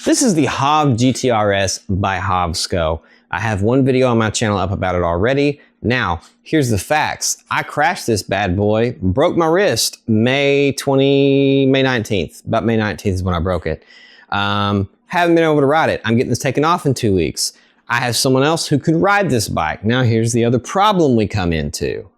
This is the hovgtrs by hovsco. I have one video on my channel up about it already. Now, here's the facts. I crashed this bad boy, broke my wrist May 19th. About May 19th is when I broke it. Haven't been able to ride it. I'm getting this taken off in 2 weeks. I have someone else who could ride this bike. Now here's the other problem we come into.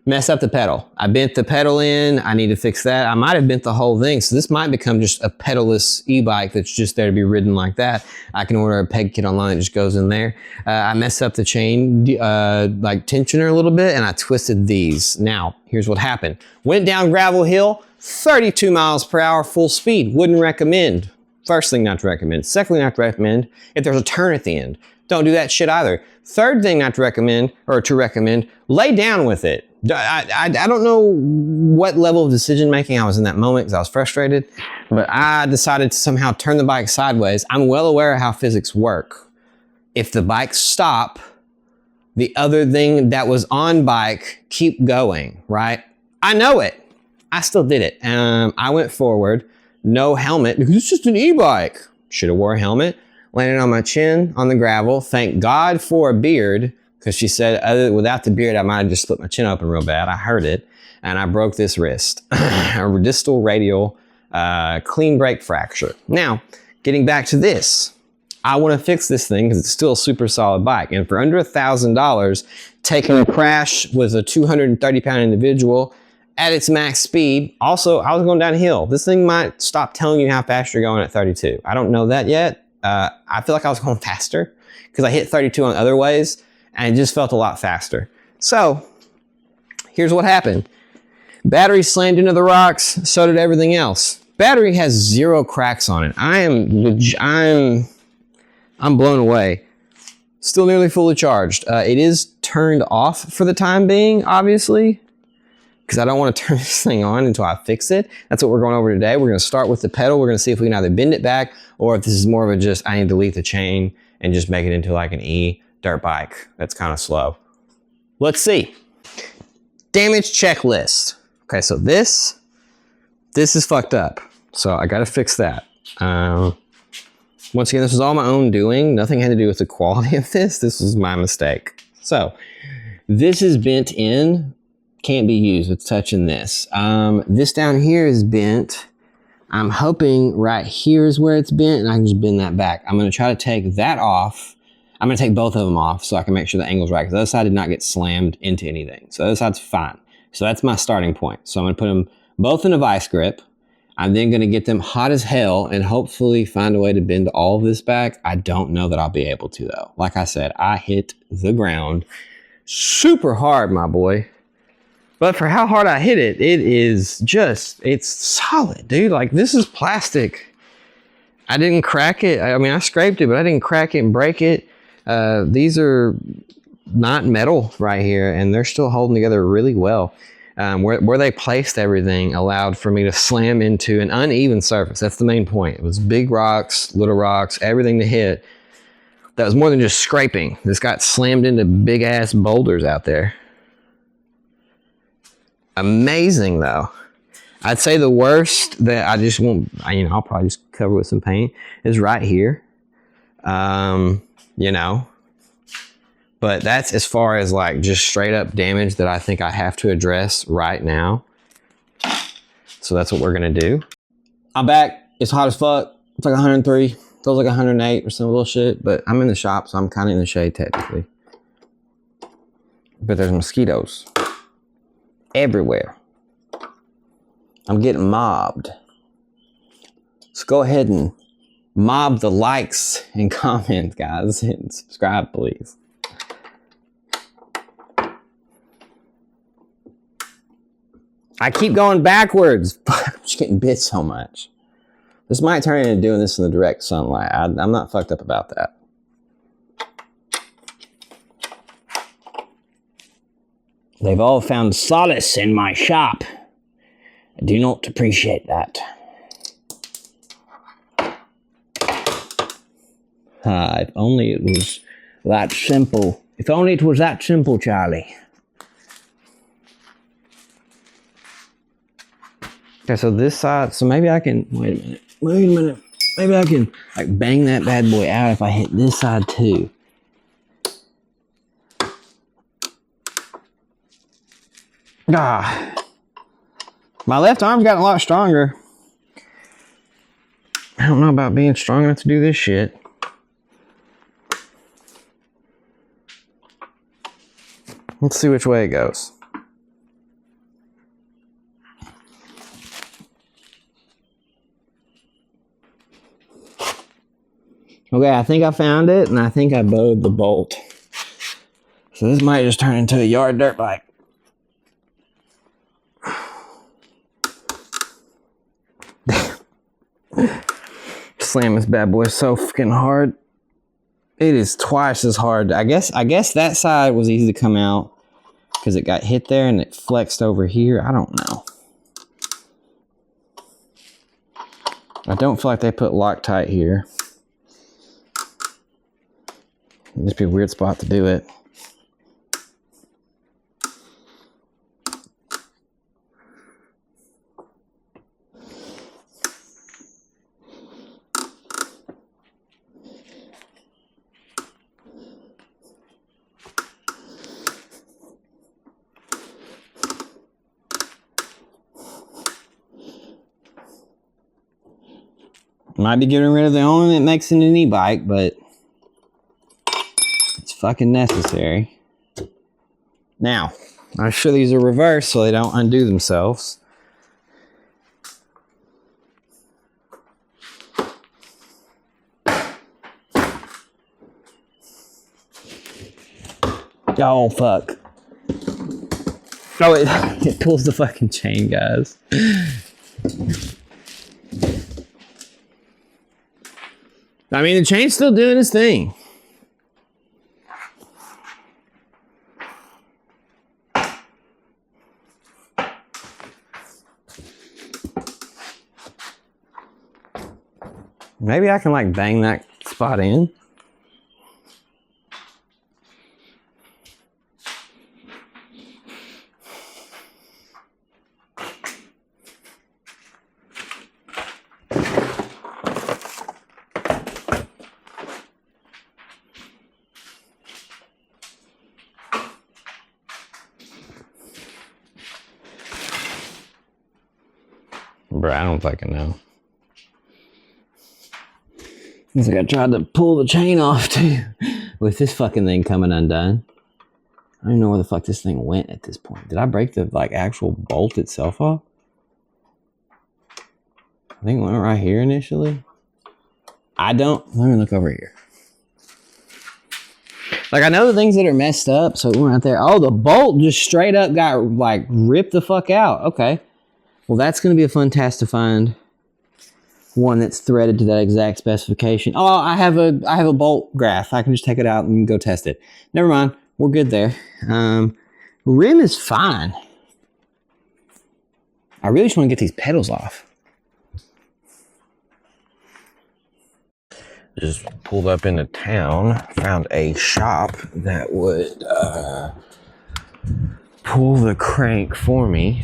Mess up the pedal. I bent the pedal in. I need to fix that. I might have bent the whole thing. So this might become just a pedalless e-bike that's just there to be ridden like that. I can order a peg kit online that just goes in there. I messed up the chain like tensioner a little bit and I twisted these. Now, here's what happened. Went down gravel hill, 32 miles per hour, full speed. Wouldn't recommend. First thing not to recommend. Second thing not to recommend, if there's a turn at the end. Don't do that shit either. Third thing not to recommend, or to recommend, lay down with it. I don't know what level of decision making I was in that moment because I was frustrated, but I decided to somehow turn the bike sideways. I'm well aware of how physics work. If the bike stop, the other thing that was on bike keep going, right? I know it. I still did it. I went forward, no helmet, because it's just an e-bike. Should have wore a helmet. Landed on my chin on the gravel. Thank God for a beard, because she said without the beard, I might have just split my chin open real bad. I heard it, and I broke this wrist. A distal radial clean break fracture. Now, getting back to this, I want to fix this thing because it's still a super solid bike. And for under $1,000, taking a crash with a 230-pound individual at its max speed. Also, I was going downhill. This thing might stop telling you how fast you're going at 32. I don't know that yet. I feel like I was going faster because I hit 32 on other ways and it just felt a lot faster. So here's what happened. Battery slammed into the rocks, so did everything else. Battery has 0 cracks on it. I'm blown away. Still nearly fully charged. It is turned off for the time being, obviously, because I don't want to turn this thing on until I fix it. That's what we're going over today. We're going to start with the pedal. We're going to see if we can either bend it back or if this is more of a just, I need to delete the chain and just make it into like an dirt bike. That's kind of slow. Let's see. Damage checklist. Okay, so this is fucked up. So I got to fix that. Once again, this was all my own doing. Nothing had to do with the quality of this. This was my mistake. So this is bent in. Can't be used with touching this. This down here is bent. I'm hoping right here is where it's bent and I can just bend that back. I'm going to try to take that off. I'm going to take both of them off so I can make sure the angle's right because the other side did not get slammed into anything. So the other side's fine. So that's my starting point. So I'm going to put them both in a vice grip. I'm then going to get them hot as hell and hopefully find a way to bend all of this back. I don't know that I'll be able to though. Like I said, I hit the ground super hard, my boy. But for how hard I hit it, it's solid, dude. Like, this is plastic. I didn't crack it. I mean, I scraped it, but I didn't crack it and break it. These are not metal right here, and they're still holding together really well. Where they placed everything allowed for me to slam into an uneven surface. That's the main point. It was big rocks, little rocks, everything to hit. That was more than just scraping. This got slammed into big-ass boulders out there. Amazing though. I'd say the worst that I just won't, I'll probably just cover with some paint is right here. But that's as far as like just straight up damage that I think I have to address right now. So that's what we're gonna do. I'm back. It's hot as fuck. It's like 103. Feels like 108 or some little shit, but I'm in the shop, so I'm kind of in the shade technically. But there's mosquitoes everywhere. I'm getting mobbed. So go ahead and mob the likes and comments, guys, and subscribe, please. I keep going backwards. Fuck, I'm just getting bit so much. This might turn into doing this in the direct sunlight. I'm not fucked up about that. They've all found solace in my shop. I do not appreciate that. If only it was that simple. If only it was that simple, Charlie. Okay, so this side, so maybe I can, wait a minute. Maybe I can like bang that bad boy out if I hit this side too. Ah, my left arm's gotten a lot stronger. I don't know about being strong enough to do this shit. Let's see which way it goes. Okay, I think I found it, and I think I bowed the bolt. So this might just turn into a yard dirt bike. Slam this bad boy so fucking hard. It is twice as hard. I guess that side was easy to come out because it got hit there and it flexed over here. I don't know. I don't feel like they put Loctite here. It'd just be a weird spot to do it. Might be getting rid of the only that makes it an e-bike, but it's fucking necessary. Now, I'm sure these are reversed so they don't undo themselves. Oh, fuck. Oh, it pulls the fucking chain, guys. I mean, the chain's still doing its thing. Maybe I can like bang that spot in. Bro, I don't fucking know. Looks like I tried to pull the chain off too with this fucking thing coming undone. I don't even know where the fuck this thing went at this point. Did I break the like actual bolt itself off? I think it went right here initially. I don't. Let me look over here. Like I know the things that are messed up, so it went right there. Oh, the bolt just straight up got like ripped the fuck out. Okay. Well, that's going to be a fun task to find one that's threaded to that exact specification. Oh, I have a bolt graph. I can just take it out and go test it. Never mind. We're good there. Rim is fine. I really just want to get these pedals off. Just pulled up into town, found a shop that would pull the crank for me,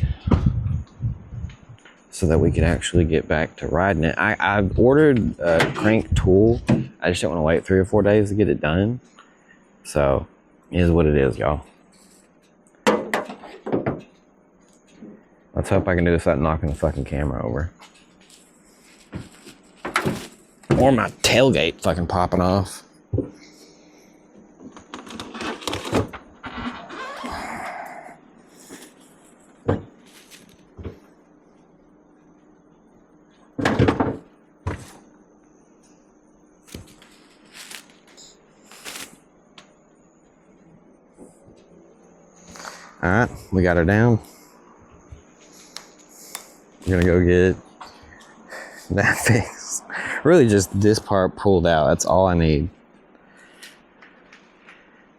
so that we could actually get back to riding it. I ordered a crank tool. I just don't want to wait 3 or 4 days to get it done. So, it is what it is, y'all. Let's hope I can do this without knocking the fucking camera over. Or my tailgate fucking popping off. All right, we got her down. We're gonna go get that fixed. Really just this part pulled out. That's all I need.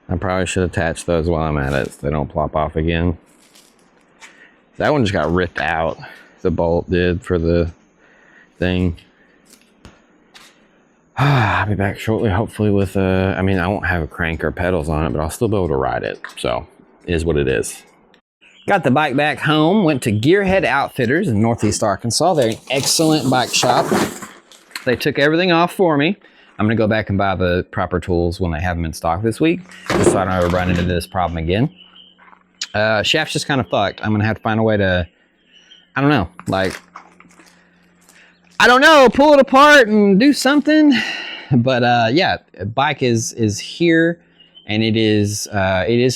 I probably should attach those while I'm at it so they don't plop off again. That one just got ripped out. The bolt did for the thing. I'll be back shortly, hopefully with I mean, I won't have a crank or pedals on it, but I'll still be able to ride it. So, it is what it is. Got the bike back home, went to Gearhead Outfitters in Northeast Arkansas. They're an excellent bike shop. They took everything off for me. I'm gonna go back and buy the proper tools when they have them in stock this week, just so I don't ever run into this problem again. Shaft's just kind of fucked. I'm gonna have to find a way to, I don't know, like, I don't know, pull it apart and do something. But yeah, bike is here, and it is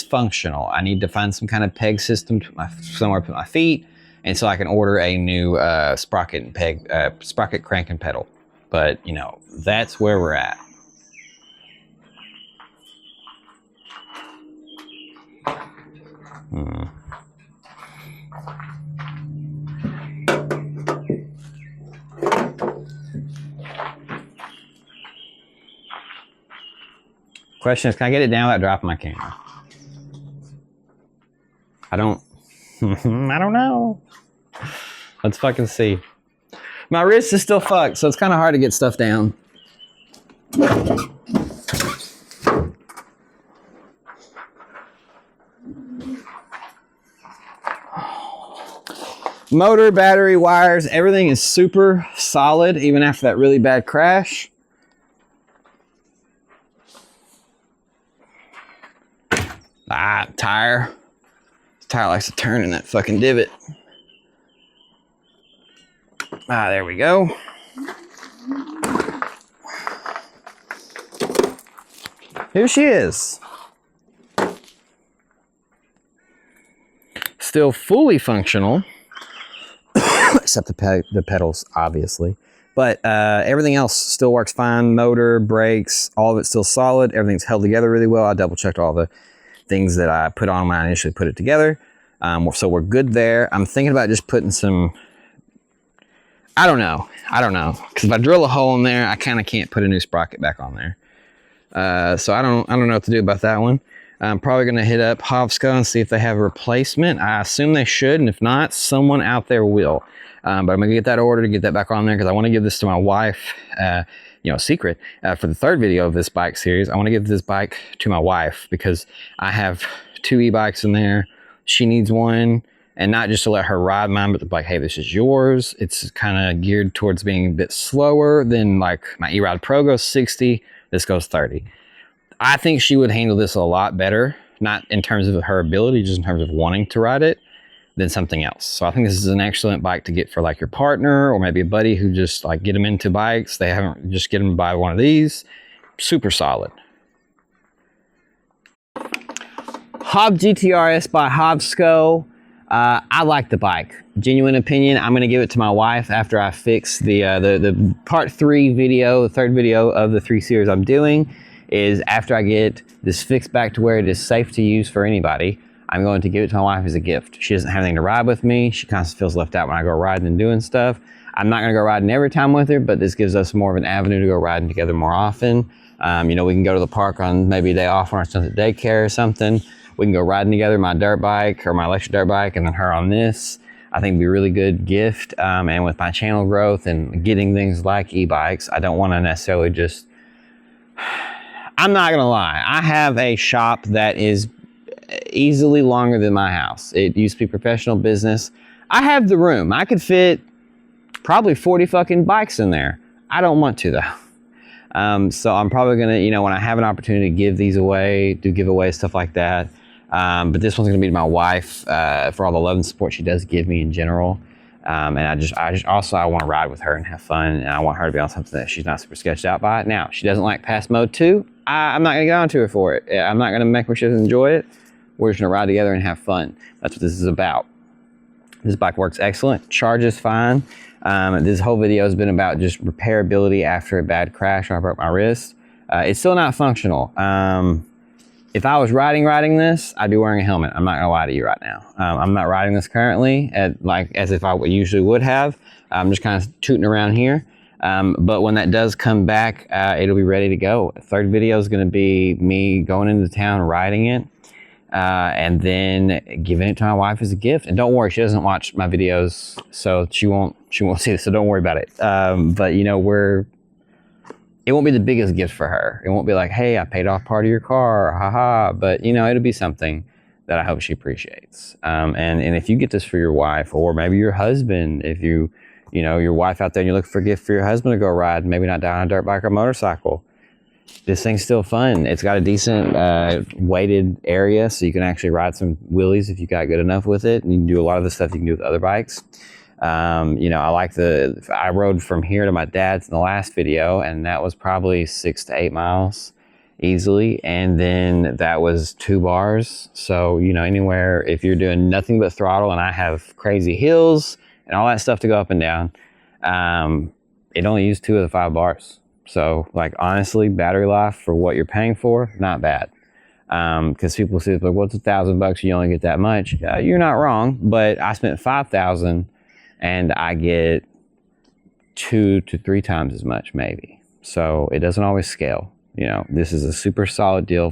functional. I need to find some kind of peg system to somewhere to put my feet, and so I can order a new sprocket and peg, sprocket, crank, and pedal. But you know, that's where we're at. Question is, can I get it down without dropping my camera? I don't know. Let's fucking see. My wrist is still fucked, so it's kind of hard to get stuff down. Motor, battery, wires, everything is super solid, even after that really bad crash. Tire. This tire likes to turn in that fucking divot. There we go. Here she is. Still fully functional, except the pedals, obviously. But everything else still works fine. Motor, brakes, all of it's still solid. Everything's held together really well. I double checked all the things that I put on when I initially put it together. So we're good there. I'm thinking about just putting some, I don't know. Because if I drill a hole in there, I kind of can't put a new sprocket back on there. So I don't know what to do about that one. I'm probably going to hit up Hovsco and see if they have a replacement. I assume they should, and if not, someone out there will. But I'm going to get that order to get that back on there, because I want to give this to my wife, you know, secret. For the third video of this bike series, I want to give this bike to my wife, because I have 2 e-bikes in there. She needs one, and not just to let her ride mine, but to be like, hey, this is yours. It's kind of geared towards being a bit slower than like my E-Ride Pro goes 60. This goes 30. I think she would handle this a lot better, not in terms of her ability, just in terms of wanting to ride it, than something else. So I think this is an excellent bike to get for like your partner, or maybe a buddy who just like get them into bikes. They haven't, just get them to buy one of these. Super solid. hovgtrs by Hovsco. I like the bike. Genuine opinion. I'm going to give it to my wife after I fix the part 3 video, the third video of the 3 series I'm doing. Is after I get this fixed back to where it is safe to use for anybody, I'm going to give it to my wife as a gift. She doesn't have anything to ride with me. She constantly feels left out when I go riding and doing stuff. I'm not going to go riding every time with her, but this gives us more of an avenue to go riding together more often. You know, we can go to the park on maybe a day off when our son's at daycare or something. We can go riding together, my dirt bike or my electric dirt bike, and then her on this. I think it'd be a really good gift. And with my channel growth and getting things like e-bikes, I don't want to necessarily just... I'm not gonna lie, I have a shop that is easily longer than my house. It used to be professional business. I have the room. I could fit probably 40 fucking bikes in there. I don't want to though. So I'm probably gonna, you know, when I have an opportunity to give these away, do giveaways, stuff like that. But this one's gonna be to my wife for all the love and support she does give me in general. And I just also, I want to ride with her and have fun, and I want her to be on something that she's not super sketched out by. Now, she doesn't like pass mode 2. I'm not going to get onto her for it. I'm not going to make her she doesn't enjoy it. We're just going to ride together and have fun. That's what this is about. This bike works excellent. Charges fine. This whole video has been about just repairability after a bad crash when I broke my wrist. It's still not functional. If I was riding this, I'd be wearing a helmet. I'm not gonna lie to you right now. I'm not riding this currently as if I usually would have. I'm just kind of tooting around here. But when that does come back, it'll be ready to go. The third video is gonna be me going into town, riding it, and then giving it to my wife as a gift. And don't worry, she doesn't watch my videos, so she won't see this, so don't worry about it. But you know, it won't be the biggest gift for her. It won't be like, hey, I paid off part of your car, haha. But you know, it'll be something that I hope she appreciates. And if you get this for your wife, or maybe your husband, if you you know, your wife out there and you look for a gift for your husband to go ride, maybe not down on a dirt bike or motorcycle. This thing's still fun. It's got a decent weighted area, so you can actually ride some wheelies if you got good enough with it. And you can do a lot of the stuff you can do with other bikes. You know, I rode from here to my dad's in the last video, and that was probably 6 to 8 miles easily. And then that was 2 bars. So, you know, anywhere, if you're doing nothing but throttle, and I have crazy hills and all that stuff to go up and down, it only used 2 of the 5 bars. So, like, honestly, battery life for what you're paying for, not bad. Because people say, like, what's $1,000? You only get that much. You're not wrong, but I spent $5,000 and I get 2 to 3 times as much, maybe. So it doesn't always scale. You know, this is a super solid deal.